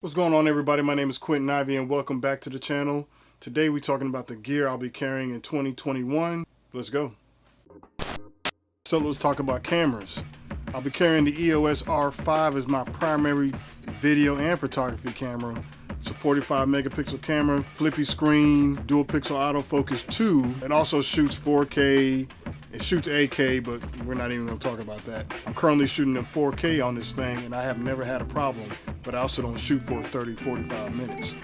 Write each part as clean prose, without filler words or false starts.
What's going on, everybody? My name is Quentin Ivy and welcome back to the channel. Today we're talking about the gear I'll be carrying in 2021. Let's go. So let's talk about cameras. I'll be carrying the EOS R5 as my primary video and photography camera. It's a 45 megapixel camera, flippy screen, dual pixel autofocus 2. It also shoots 4K. It shoots 8K, but we're not even going to talk about that. I'm currently shooting in 4K on this thing, and I have never had a problem, but I also don't shoot for 30, 45 minutes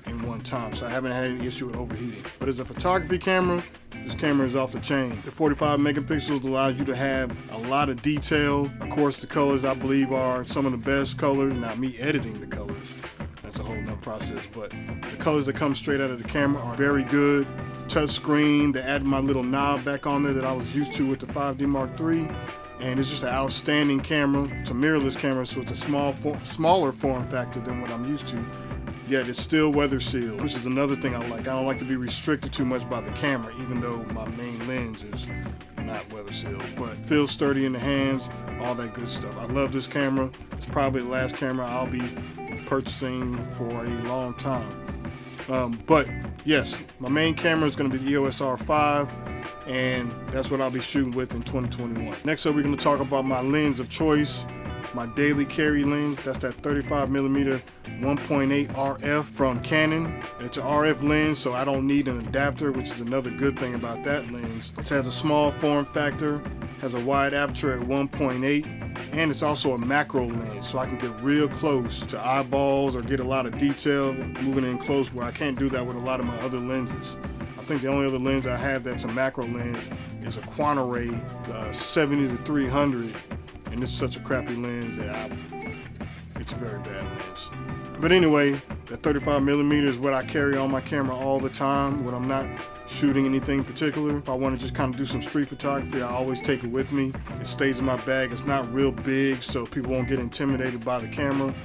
in one time, so I haven't had any issue with overheating. But as a photography camera, this camera is off the chain. The 45 megapixels allows you to have a lot of detail. Of course, the colors I believe are some of the best colors, not me editing the colors. That's a whole nother process, but the colors that come straight out of the camera are very good. Touch screen, they added my little knob back on there that I was used to with the 5D Mark III, and it's just an outstanding camera. It's a mirrorless camera, so it's a smaller form factor than what I'm used to, yet it's still weather sealed, which is another thing I like. I don't like to be restricted too much by the camera, even though my main lens is not weather sealed, but feels sturdy in the hands, all that good stuff. I love this camera. It's probably the last camera I'll be purchasing for a long time. But yes, my main camera is going to be the EOS R5, and that's what I'll be shooting with in 2021. Next up, we're going to talk about my lens of choice, my daily carry lens. That's that 35mm 1.8 RF from Canon. It's an RF lens, so I don't need an adapter, which is another good thing about that lens. It has a small form factor, has a wide aperture at 1.8, and it's also a macro lens, so I can get real close to eyeballs or get a lot of detail moving in close, where I can't do that with a lot of my other lenses. I think the only other lens I have that's a macro lens is a Quantaray 70-300, and it's such a crappy lens that it's a very bad lens. But anyway, that 35mm is what I carry on my camera all the time when I'm not shooting anything particular. If I want to just kind of do some street photography, I always take it with me. It stays in my bag. It's not real big, so people won't get intimidated by the camera.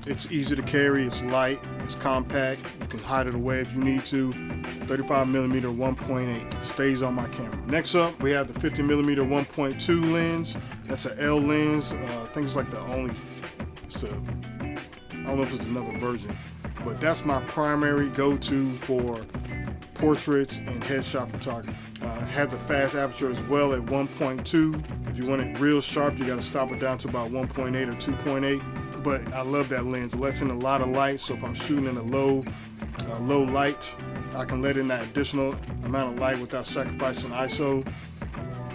It's easy to carry, it's light, it's compact. You can hide it away if you need to. 35mm 1.8 stays on my camera. Next up, we have the 50mm 1.2 lens. That's an L lens. I think it's like the only, I don't know if it's another version, but that's my primary go-to for portraits and headshot photography. It has a fast aperture as well at 1.2. If you want it real sharp, you got to stop it down to about 1.8 or 2.8. But I love that lens. It lets in a lot of light, so if I'm shooting in a low light, I can let in that additional amount of light without sacrificing ISO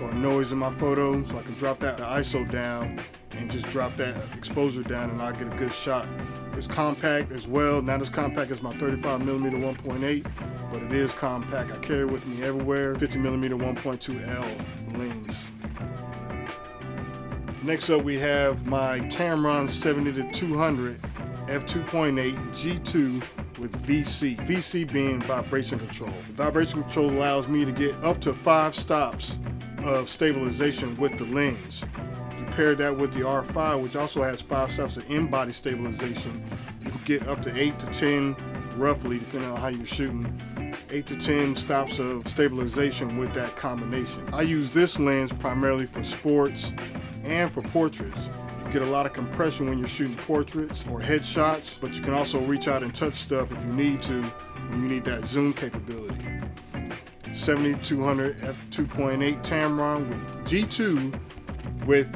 or noise in my photo. So I can drop that ISO down and just drop that exposure down, and I'll get a good shot. It's compact as well, not as compact as my 35mm 1.8, but it is compact. I carry it with me everywhere. 50mm 1.2L lens. Next up, we have my Tamron 70-200 f2.8 G2 with VC. VC being vibration control. The vibration control allows me to get up to 5 stops of stabilization with the lens. You pair that with the R5, which also has 5 stops of in-body stabilization. You can get up to 8 to 10, roughly, depending on how you're shooting. 8 to 10 stops of stabilization with that combination. I use this lens primarily for sports and for portraits. You get a lot of compression when you're shooting portraits or headshots, but you can also reach out and touch stuff if you need to when you need that zoom capability. 70-200 f2.8 Tamron with G2 with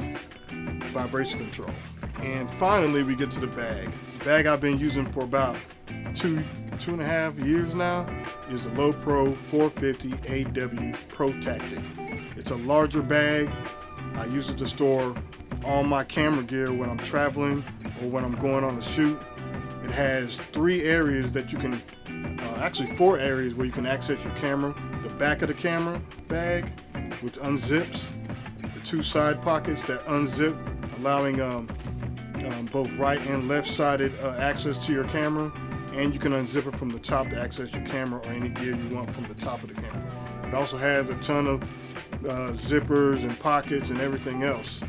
vibration control. And finally, we get to the bag. The bag I've been using for about two and a half years now is the Low Pro 450 AW Pro Tactic. It's a larger bag. I use it to store all my camera gear when I'm traveling or when I'm going on a shoot. It has 3 areas that you can, actually 4 areas where you can access your camera. The back of the camera bag, which unzips. The 2 side pockets that unzip, allowing both right and left-sided access to your camera. And you can unzip it from the top to access your camera or any gear you want from the top of the camera. It also has a ton of zippers and pockets and everything else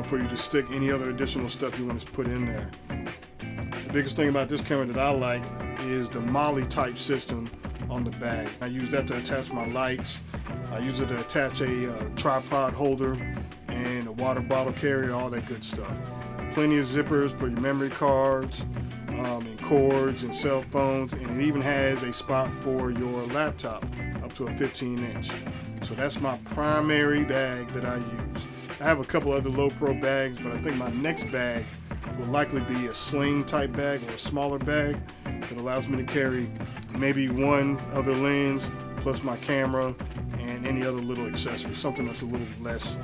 for you to stick any other additional stuff you want to put in there. The biggest thing about this camera that I like is the Molly type system on the bag. I use that to attach my lights. I use it to attach a tripod holder and a water bottle carrier, all that good stuff. Plenty of zippers for your memory cards, and cords and cell phones, and it even has a spot for your laptop up to a 15-inch. So that's my primary bag that I use. I have a couple other low pro bags, but I think my next bag will likely be a sling type bag or a smaller bag that allows me to carry maybe one other lens plus my camera and any other little accessory, something that's a little less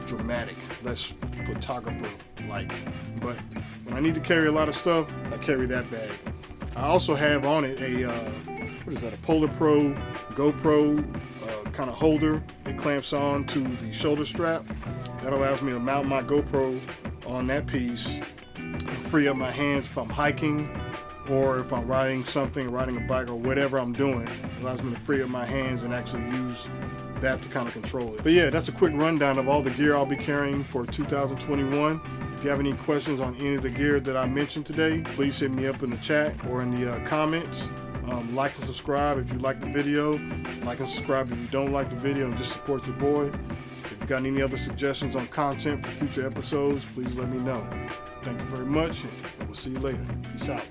dramatic, less photographer-like. But when I need to carry a lot of stuff, I carry that bag. I also have on it a, a Polar Pro GoPro kind of holder that clamps on to the shoulder strap. That allows me to mount my GoPro on that piece and free up my hands if I'm hiking or if I'm riding a bike or whatever I'm doing. It allows me to free up my hands and actually use that to kind of control it. But yeah, that's a quick rundown of all the gear I'll be carrying for 2021. If you have any questions on any of the gear that I mentioned today, please hit me up in the chat or in the comments. Like and subscribe if you like the video. Like and subscribe if you don't like the video, and just support your boy. If you got any other suggestions on content for future episodes, please let me know. Thank you very much, and we'll see you later. Peace out.